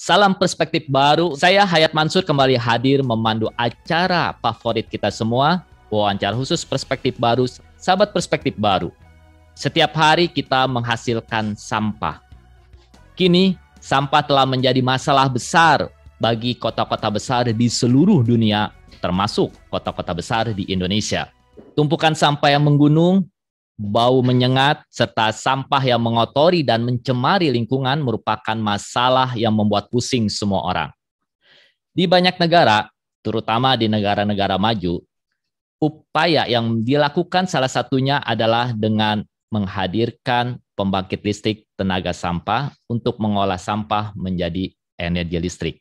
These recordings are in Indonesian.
Salam perspektif baru. Saya Hayat Mansur kembali hadir memandu acara favorit kita semua, wawancara khusus perspektif baru, sahabat perspektif baru. Setiap hari kita menghasilkan sampah. Kini, sampah telah menjadi masalah besar bagi kota-kota besar di seluruh dunia, termasuk kota-kota besar di Indonesia. Tumpukan sampah yang menggunung, bau menyengat, serta sampah yang mengotori dan mencemari lingkungan merupakan masalah yang membuat pusing semua orang. Di banyak negara, terutama di negara-negara maju, upaya yang dilakukan salah satunya adalah dengan menghadirkan pembangkit listrik tenaga sampah untuk mengolah sampah menjadi energi listrik.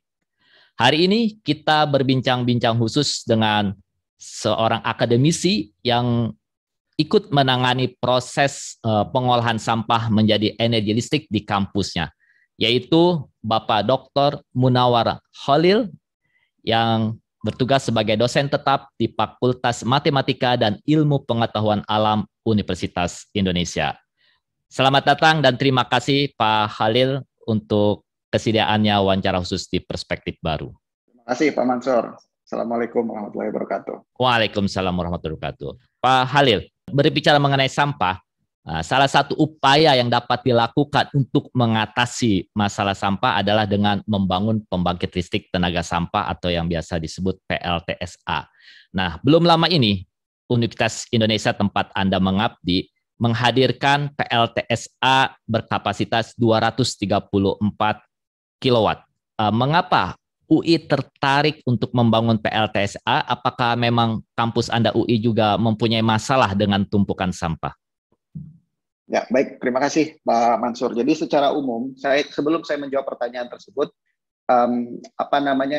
Hari ini kita berbincang-bincang khusus dengan seorang akademisi yang ikut menangani proses pengolahan sampah menjadi energi listrik di kampusnya, yaitu Bapak Dr. Munawar Khalil yang bertugas sebagai dosen tetap di Fakultas Matematika dan Ilmu Pengetahuan Alam Universitas Indonesia. Selamat datang dan terima kasih Pak Khalil untuk kesediaannya wawancara khusus di Perspektif Baru. Terima kasih Pak Mansur. Assalamualaikum warahmatullahi wabarakatuh. Waalaikumsalam warahmatullahi wabarakatuh. Pak Khalil, berbicara mengenai sampah, salah satu upaya yang dapat dilakukan untuk mengatasi masalah sampah adalah dengan membangun pembangkit listrik tenaga sampah atau yang biasa disebut PLTSA. Nah, belum lama ini, Universitas Indonesia tempat Anda mengabdi menghadirkan PLTSA berkapasitas 234 kilowatt. Mengapa UI tertarik untuk membangun PLTSA? Apakah memang kampus Anda UI juga mempunyai masalah dengan tumpukan sampah? Ya, baik. Terima kasih Pak Mansur. Jadi secara umum, sebelum saya menjawab pertanyaan tersebut,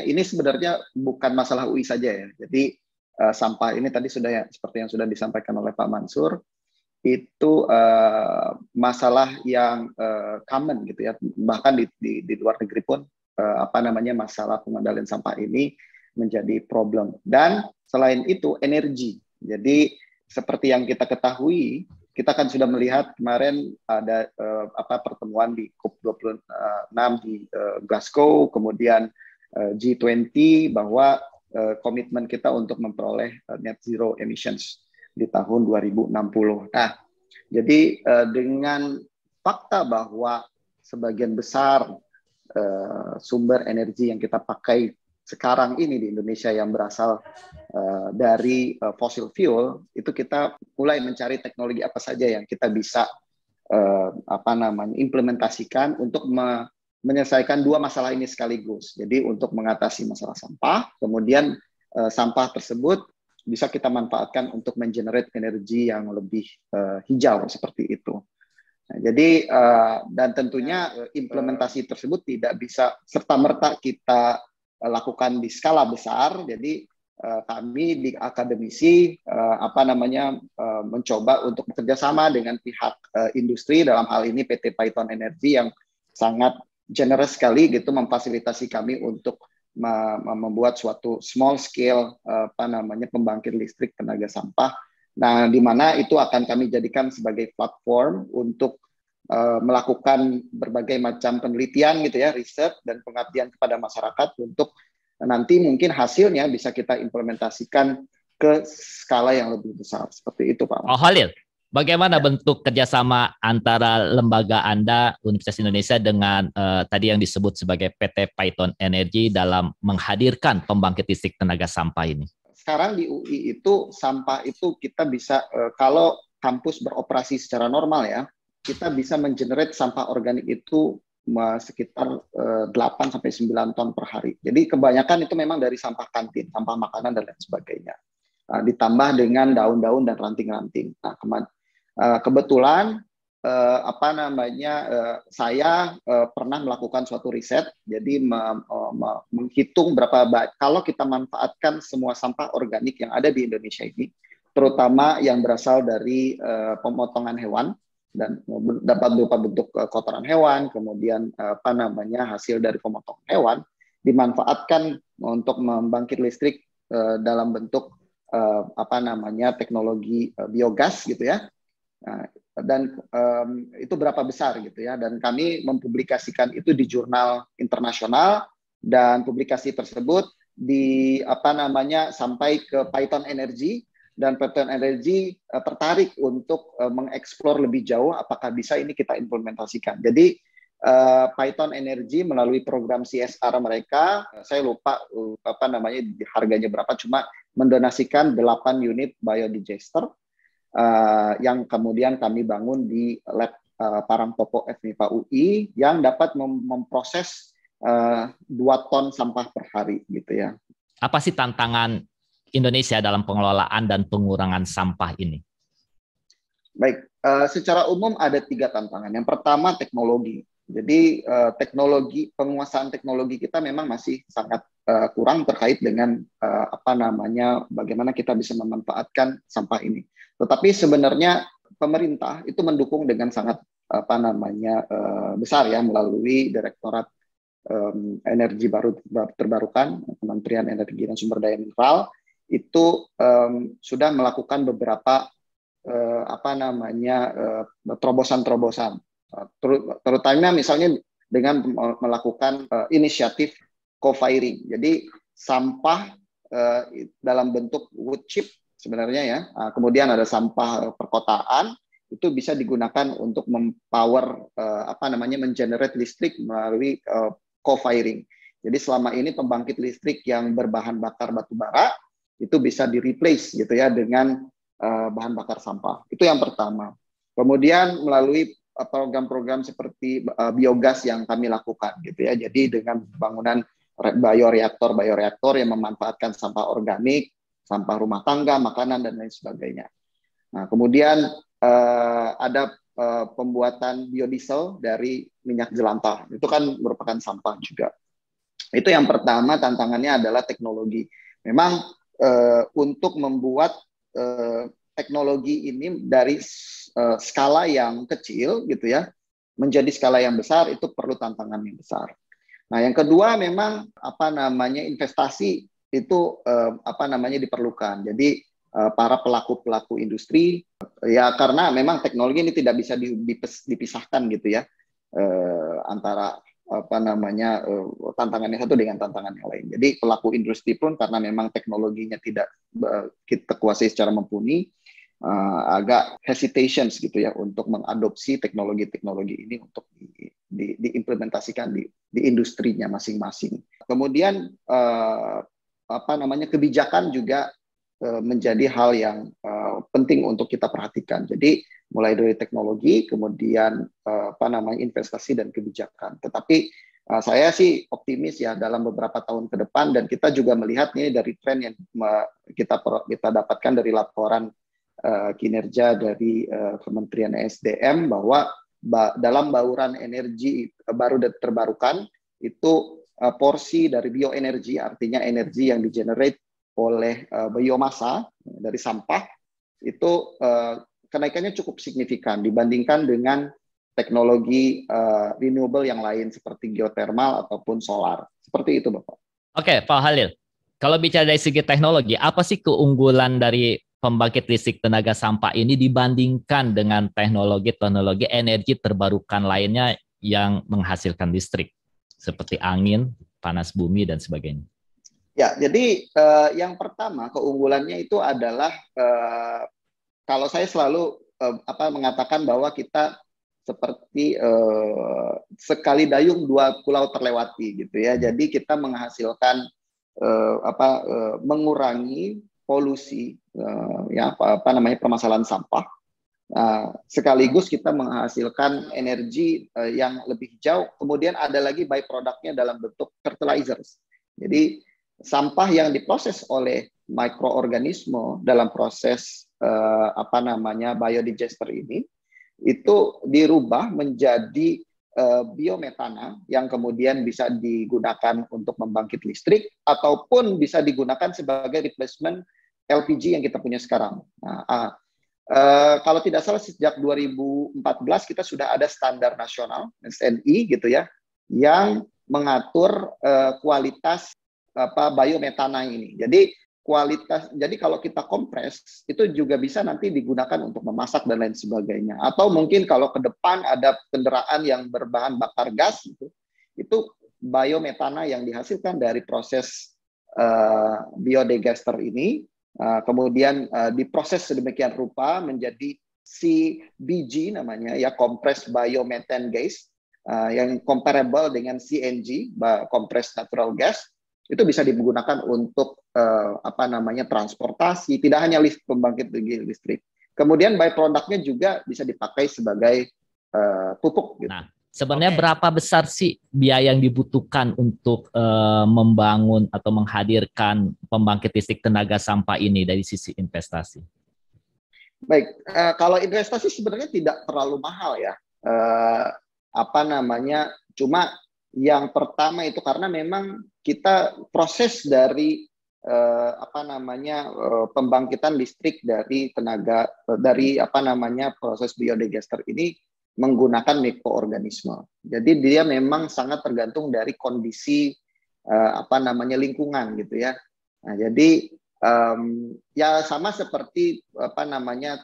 ini sebenarnya bukan masalah UI saja ya. Jadi sampah ini tadi sudah seperti yang sudah disampaikan oleh Pak Mansur, itu masalah yang common gitu ya. Bahkan di luar negeri pun masalah pengendalian sampah ini menjadi problem. Dan selain itu energi. Jadi seperti yang kita ketahui, kita kan sudah melihat kemarin ada pertemuan di COP26 di Glasgow, kemudian G20 bahwa komitmen kita untuk memperoleh net zero emissions di tahun 2060. Nah, jadi dengan fakta bahwa sebagian besar sumber energi yang kita pakai sekarang ini di Indonesia yang berasal dari fossil fuel, itu kita mulai mencari teknologi apa saja yang kita bisa implementasikan untuk menyelesaikan dua masalah ini sekaligus. Jadi untuk mengatasi masalah sampah, kemudian sampah tersebut bisa kita manfaatkan untuk mengenerate energi yang lebih hijau seperti itu. Nah, jadi dan tentunya implementasi tersebut tidak bisa serta-merta kita lakukan di skala besar. Jadi kami di akademisi mencoba untuk bekerja sama dengan pihak industri, dalam hal ini PT Python Energy yang sangat generous sekali gitu memfasilitasi kami untuk membuat suatu small scale pembangkit listrik tenaga sampah. Nah, di mana itu akan kami jadikan sebagai platform untuk melakukan berbagai macam penelitian gitu ya, riset dan pengabdian kepada masyarakat untuk nanti mungkin hasilnya bisa kita implementasikan ke skala yang lebih besar. Seperti itu, Pak. Oh, Khalil, bagaimana bentuk kerjasama antara lembaga Anda, Universitas Indonesia, dengan tadi yang disebut sebagai PT Python Energy dalam menghadirkan pembangkit listrik tenaga sampah ini? Sekarang di UI itu sampah itu kita bisa kalau kampus beroperasi secara normal ya, kita bisa mengenerate sampah organik itu sekitar 8-9 ton per hari. Jadi kebanyakan itu memang dari sampah kantin, sampah makanan dan lain sebagainya. Ditambah dengan daun-daun dan ranting-ranting. Nah, kebetulan saya pernah melakukan suatu riset, jadi menghitung berapa kalau kita manfaatkan semua sampah organik yang ada di Indonesia ini, terutama yang berasal dari pemotongan hewan dan dapat berupa bentuk kotoran hewan, kemudian hasil dari pemotongan hewan dimanfaatkan untuk membangkit listrik dalam bentuk teknologi biogas gitu ya. Nah, dan itu berapa besar gitu ya. Dan kami mempublikasikan itu di jurnal internasional, dan publikasi tersebut sampai ke Python Energy, dan Python Energy tertarik untuk mengeksplor lebih jauh apakah bisa ini kita implementasikan. Jadi Python Energy melalui program CSR mereka, saya lupa harganya berapa, cuma mendonasikan 8 unit biodigester yang kemudian kami bangun di lab Parangpopo FMIPA UI yang dapat memproses 2 ton sampah per hari gitu ya. Apa sih tantangan Indonesia dalam pengelolaan dan pengurangan sampah ini? Baik, secara umum ada 3 tantangan. Yang pertama teknologi. Jadi penguasaan teknologi kita memang masih sangat kurang terkait dengan bagaimana kita bisa memanfaatkan sampah ini. Tetapi sebenarnya pemerintah itu mendukung dengan sangat besar ya, melalui Direktorat Energi Baru Terbarukan, Kementerian Energi dan Sumber Daya Mineral, itu sudah melakukan beberapa terobosan-terobosan, terutama misalnya dengan melakukan inisiatif co-firing. Jadi sampah dalam bentuk wood chip sebenarnya ya, kemudian ada sampah perkotaan, itu bisa digunakan untuk mempower mengenerate listrik melalui co-firing. Jadi selama ini pembangkit listrik yang berbahan bakar batu bara itu bisa di-replace gitu ya dengan bahan bakar sampah. Itu yang pertama. Kemudian melalui program-program seperti biogas yang kami lakukan gitu ya. Jadi dengan bangunan bioreaktor yang memanfaatkan sampah organik, sampah rumah tangga, makanan dan lain sebagainya. Nah, kemudian ada pembuatan biodiesel dari minyak jelantah. Itu kan merupakan sampah juga. Itu yang pertama, tantangannya adalah teknologi. Memang untuk membuat teknologi ini dari skala yang kecil gitu ya menjadi skala yang besar, itu perlu tantangan yang besar. Nah, yang kedua memang investasi itu diperlukan. Jadi para pelaku industri ya, karena memang teknologi ini tidak bisa dipisahkan gitu ya antara tantangannya satu dengan tantangan yang lain. Jadi pelaku industri pun karena memang teknologinya tidak kita kuasai secara mumpuni, agak hesitations gitu ya untuk mengadopsi teknologi ini untuk diimplementasikan di industrinya masing-masing. Kemudian kebijakan juga menjadi hal yang penting untuk kita perhatikan. Jadi mulai dari teknologi, kemudian investasi dan kebijakan. Tetapi saya sih optimis ya dalam beberapa tahun ke depan, dan kita juga melihat ini dari tren yang kita dapatkan dari laporan kinerja dari Kementerian SDM bahwa dalam bauran energi baru dan terbarukan itu porsi dari bioenergi, artinya energi yang digenerate oleh biomasa dari sampah, itu kenaikannya cukup signifikan dibandingkan dengan teknologi renewable yang lain seperti geothermal ataupun solar. Seperti itu, Bapak. Oke, Pak Halil. Kalau bicara dari segi teknologi, apa sih keunggulan dari pembangkit listrik tenaga sampah ini dibandingkan dengan teknologi energi terbarukan lainnya yang menghasilkan listrik, seperti angin, panas bumi, dan sebagainya? Ya, jadi yang pertama keunggulannya itu adalah kalau saya selalu mengatakan bahwa kita seperti sekali dayung dua pulau terlewati gitu ya. Jadi kita menghasilkan mengurangi polusi permasalahan sampah. Sekaligus kita menghasilkan energi yang lebih hijau. Kemudian ada lagi byproduct-nya dalam bentuk fertilizers. Jadi sampah yang diproses oleh mikroorganisme dalam proses biodigester ini itu dirubah menjadi biometana yang kemudian bisa digunakan untuk membangkit listrik ataupun bisa digunakan sebagai replacement LPG yang kita punya sekarang. Kalau tidak salah sejak 2014 kita sudah ada standar nasional SNI gitu ya yang mengatur kualitas biometana ini. Jadi kualitas. Jadi kalau kita kompres itu juga bisa nanti digunakan untuk memasak dan lain sebagainya. Atau mungkin kalau ke depan ada kendaraan yang berbahan bakar gas gitu, itu biometana yang dihasilkan dari proses biodigester ini kemudian diproses sedemikian rupa menjadi CBG namanya ya, compressed biomethane gas, yang comparable dengan CNG, compressed natural gas. Itu bisa digunakan untuk transportasi, tidak hanya pembangkit listrik. Kemudian byproduct-nya juga bisa dipakai sebagai pupuk. Gitu. Nah, sebenarnya berapa besar sih biaya yang dibutuhkan untuk membangun atau menghadirkan pembangkit listrik tenaga sampah ini dari sisi investasi? Baik, kalau investasi sebenarnya tidak terlalu mahal ya. Cuma yang pertama itu karena memang kita proses dari pembangkitan listrik dari proses biodigester ini menggunakan mikroorganisme. Jadi dia memang sangat tergantung dari kondisi lingkungan gitu ya. Nah, jadi ya sama seperti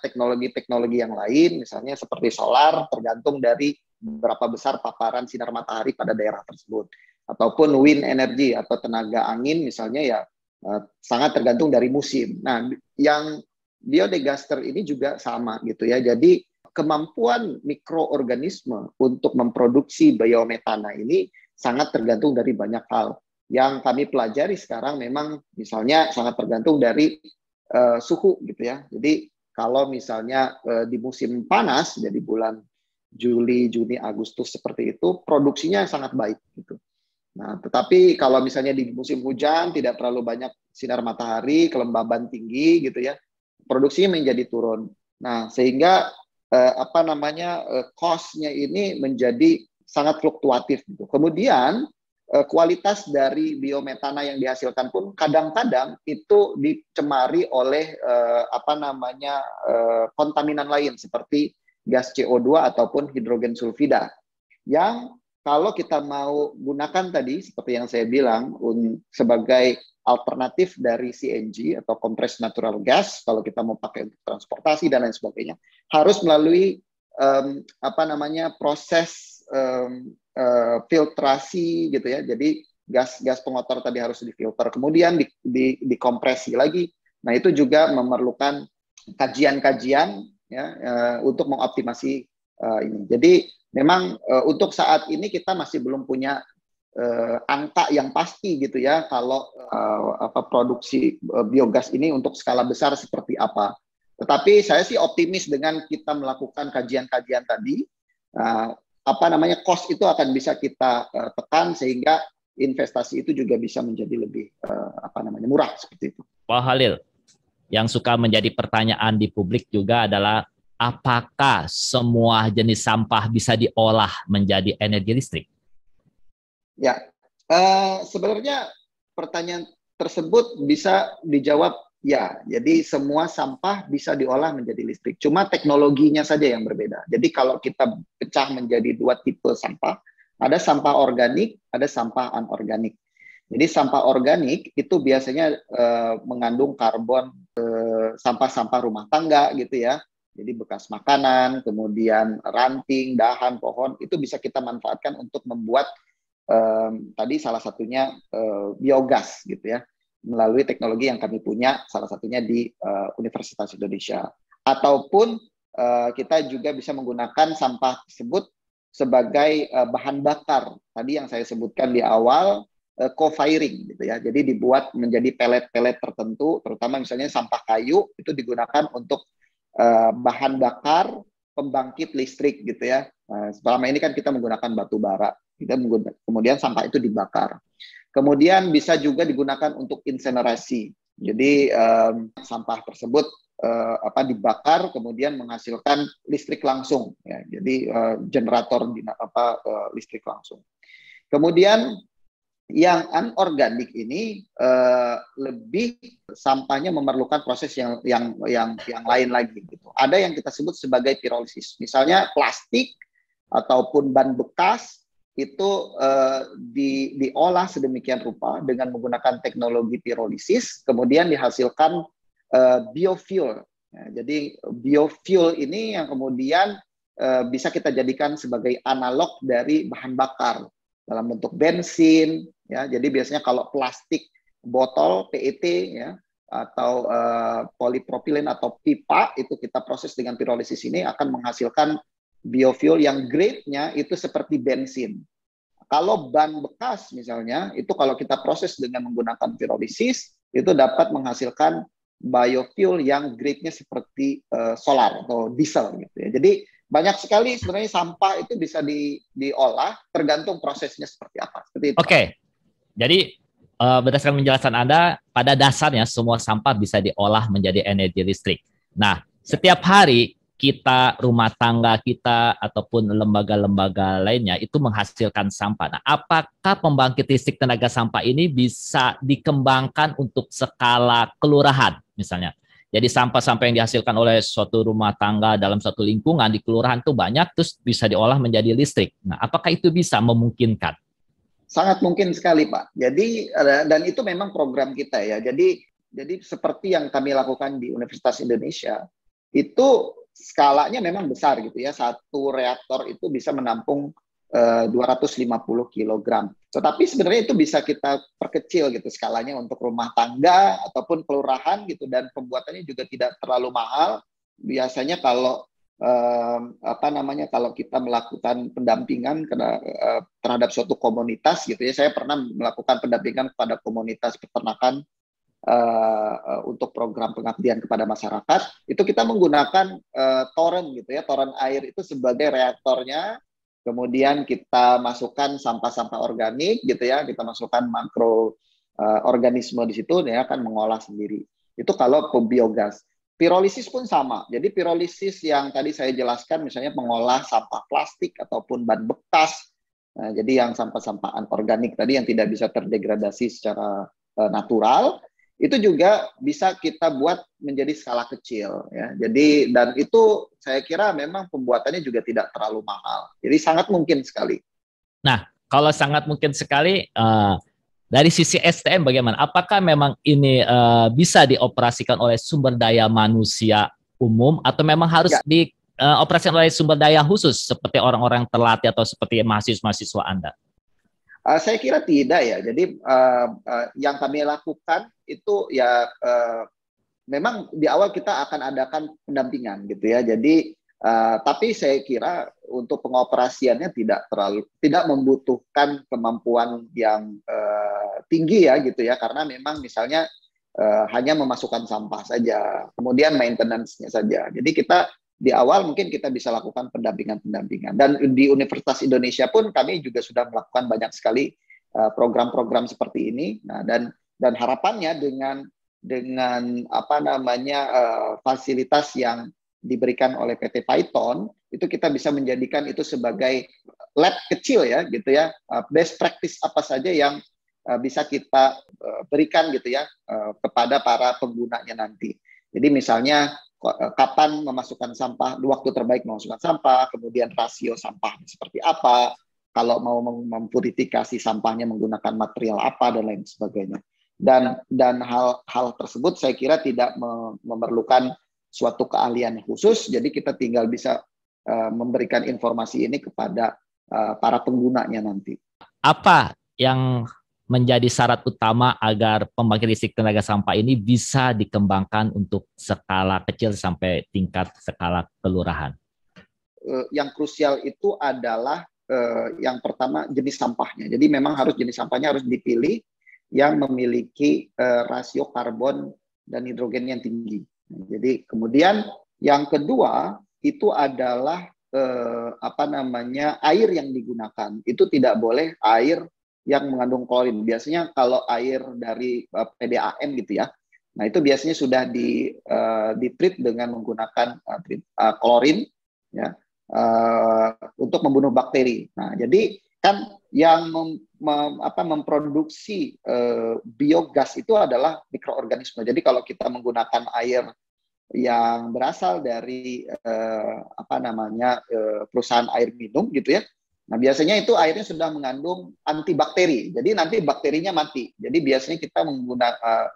teknologi-teknologi yang lain, misalnya seperti solar, tergantung dari berapa besar paparan sinar matahari pada daerah tersebut. Ataupun wind energy atau tenaga angin misalnya ya sangat tergantung dari musim. Nah, yang biodigester ini juga sama gitu ya. Jadi kemampuan mikroorganisme untuk memproduksi biometana ini sangat tergantung dari banyak hal. Yang kami pelajari sekarang memang misalnya sangat tergantung dari suhu gitu ya. Jadi kalau misalnya di musim panas, jadi bulan Juli, Juni, Agustus seperti itu, produksinya sangat baik gitu. Nah, tetapi kalau misalnya di musim hujan tidak terlalu banyak sinar matahari, kelembaban tinggi gitu ya, produksinya menjadi turun. Nah, sehingga cost-nya ini menjadi sangat fluktuatif gitu. Kemudian kualitas dari biometana yang dihasilkan pun kadang-kadang itu dicemari oleh kontaminan lain seperti gas CO2 ataupun hidrogen sulfida. Yang kalau kita mau gunakan tadi seperti yang saya bilang sebagai alternatif dari CNG atau compressed natural gas, kalau kita mau pakai untuk transportasi dan lain sebagainya, harus melalui proses filtrasi gitu ya. Jadi gas pengotor tadi harus difilter, kemudian dikompresi lagi. Nah, itu juga memerlukan kajian-kajian ya untuk mengoptimasi ini. Jadi memang untuk saat ini kita masih belum punya angka yang pasti gitu ya kalau produksi biogas ini untuk skala besar seperti apa. Tetapi saya sih optimis dengan kita melakukan kajian-kajian tadi, cost itu akan bisa kita tekan sehingga investasi itu juga bisa menjadi lebih murah seperti itu. Pak Khalil, yang suka menjadi pertanyaan di publik juga adalah apakah semua jenis sampah bisa diolah menjadi energi listrik? Ya, sebenarnya pertanyaan tersebut bisa dijawab ya. Jadi semua sampah bisa diolah menjadi listrik. Cuma teknologinya saja yang berbeda. Jadi kalau kita pecah menjadi dua tipe sampah, ada sampah organik, ada sampah anorganik. Jadi sampah organik itu biasanya mengandung karbon, sampah-sampah rumah tangga gitu ya. Jadi bekas makanan, kemudian ranting, dahan, pohon, itu bisa kita manfaatkan untuk membuat tadi salah satunya biogas gitu ya, melalui teknologi yang kami punya, salah satunya di Universitas Indonesia. Ataupun kita juga bisa menggunakan sampah tersebut sebagai bahan bakar. Tadi yang saya sebutkan di awal, co-firing gitu ya. Jadi dibuat menjadi pelet-pelet tertentu, terutama misalnya sampah kayu itu digunakan untuk bahan bakar pembangkit listrik gitu ya. Selama ini kan kita menggunakan batu bara, kemudian sampah itu dibakar. Kemudian bisa juga digunakan untuk insenerasi. Jadi sampah tersebut dibakar kemudian menghasilkan listrik langsung ya. Jadi generator listrik langsung. Kemudian yang anorganik ini lebih sampahnya memerlukan proses yang lain lagi gitu. Ada yang kita sebut sebagai pirolisis. Misalnya plastik ataupun ban bekas itu diolah sedemikian rupa dengan menggunakan teknologi pirolisis, kemudian dihasilkan biofuel. Ya, jadi biofuel ini yang kemudian bisa kita jadikan sebagai analog dari bahan bakar dalam bentuk bensin. Ya, jadi biasanya kalau plastik botol PET ya atau polipropilin atau pipa itu kita proses dengan pirolisis ini akan menghasilkan biofuel yang grade-nya itu seperti bensin. Kalau ban bekas misalnya, itu kalau kita proses dengan menggunakan pirolisis, itu dapat menghasilkan biofuel yang grade-nya seperti solar atau diesel gitu ya. Jadi banyak sekali sebenarnya sampah itu bisa diolah tergantung prosesnya seperti apa. Seperti itu. Oke, jadi berdasarkan penjelasan Anda, pada dasarnya semua sampah bisa diolah menjadi energi listrik. Nah, setiap hari kita, rumah tangga kita, ataupun lembaga-lembaga lainnya itu menghasilkan sampah. Nah, apakah pembangkit listrik tenaga sampah ini bisa dikembangkan untuk skala kelurahan misalnya? Jadi sampah-sampah yang dihasilkan oleh suatu rumah tangga dalam suatu lingkungan di kelurahan itu banyak, terus bisa diolah menjadi listrik. Nah, apakah itu bisa memungkinkan? Sangat mungkin sekali, Pak. Jadi, dan itu memang program kita ya. Jadi seperti yang kami lakukan di Universitas Indonesia, itu skalanya memang besar gitu ya. Satu reaktor itu bisa menampung 250 kg. Tetapi sebenarnya itu bisa kita perkecil gitu skalanya untuk rumah tangga ataupun kelurahan gitu, dan pembuatannya juga tidak terlalu mahal. Biasanya kalau kalau kita melakukan pendampingan terhadap suatu komunitas gitu ya. Saya pernah melakukan pendampingan kepada komunitas peternakan untuk program pengabdian kepada masyarakat, itu kita menggunakan toren gitu ya, toren air itu sebagai reaktornya, kemudian kita masukkan sampah-sampah organik gitu ya, kita masukkan makroorganisme di situ, dia akan mengolah sendiri. Itu kalau biogas. Pirolisis pun sama, jadi pirolisis yang tadi saya jelaskan misalnya mengolah sampah plastik ataupun ban bekas, nah, jadi yang sampah-sampah anorganik tadi yang tidak bisa terdegradasi secara natural, itu juga bisa kita buat menjadi skala kecil ya. Jadi dan itu saya kira memang pembuatannya juga tidak terlalu mahal. Jadi sangat mungkin sekali. Nah, kalau sangat mungkin sekali, dari sisi STM bagaimana? Apakah memang ini bisa dioperasikan oleh sumber daya manusia umum atau memang harus dioperasikan oleh sumber daya khusus seperti orang-orang terlatih atau seperti mahasiswa-mahasiswa Anda? Saya kira tidak ya. Jadi yang kami lakukan itu ya memang di awal kita akan adakan pendampingan gitu ya. Jadi tapi saya kira untuk pengoperasiannya tidak membutuhkan kemampuan yang tinggi ya gitu ya, karena memang misalnya hanya memasukkan sampah saja, kemudian maintenance-nya saja. Jadi kita di awal mungkin kita bisa lakukan pendampingan. Dan di Universitas Indonesia pun kami juga sudah melakukan banyak sekali program-program seperti ini. Nah, dan harapannya dengan fasilitas yang diberikan oleh PT Python, itu kita bisa menjadikan itu sebagai lab kecil ya gitu ya, best practice apa saja yang bisa kita berikan gitu ya kepada para penggunanya nanti. Jadi misalnya kapan memasukkan sampah, waktu terbaik memasukkan sampah, kemudian rasio sampahnya seperti apa, kalau mau mempurifikasi sampahnya menggunakan material apa dan lain sebagainya. Dan hal tersebut saya kira tidak memerlukan suatu keahlian khusus, jadi kita tinggal bisa memberikan informasi ini kepada para penggunanya nanti. Apa yang menjadi syarat utama agar pembangkit listrik tenaga sampah ini bisa dikembangkan untuk skala kecil sampai tingkat skala kelurahan? Yang krusial itu adalah yang pertama jenis sampahnya. Jadi memang jenis sampahnya harus dipilih yang memiliki rasio karbon dan hidrogen yang tinggi. Jadi kemudian yang kedua itu adalah air yang digunakan. Itu tidak boleh air yang mengandung klorin. Biasanya kalau air dari PDAM gitu ya, nah itu biasanya sudah di-treat dengan menggunakan klorin ya, untuk membunuh bakteri. Nah jadi kan yang memproduksi biogas itu adalah mikroorganisme. Jadi kalau kita menggunakan air yang berasal dari perusahaan air minum gitu ya, Nah, biasanya itu airnya sudah mengandung antibakteri. Jadi nanti bakterinya mati. Jadi biasanya kita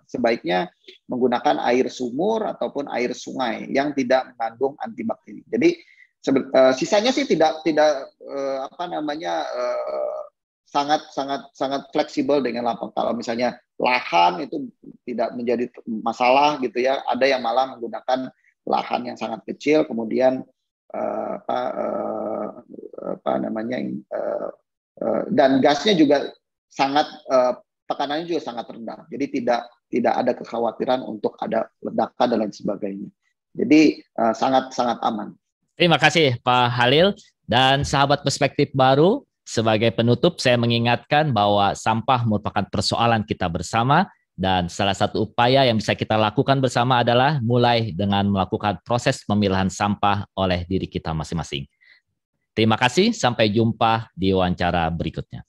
sebaiknya menggunakan air sumur ataupun air sungai yang tidak mengandung antibakteri. Jadi sisanya sih tidak sangat fleksibel dengan lapang. Kalau misalnya lahan itu tidak menjadi masalah gitu ya. Ada yang malah menggunakan lahan yang sangat kecil, kemudian dan gasnya juga sangat tekanannya juga sangat rendah. Jadi tidak ada kekhawatiran untuk ada ledakan dan lain sebagainya. Jadi sangat aman. Terima kasih Pak Halil dan sahabat perspektif baru. Sebagai penutup, saya mengingatkan bahwa sampah merupakan persoalan kita bersama dan salah satu upaya yang bisa kita lakukan bersama adalah mulai dengan melakukan proses pemilahan sampah oleh diri kita masing-masing. Terima kasih, sampai jumpa di wawancara berikutnya.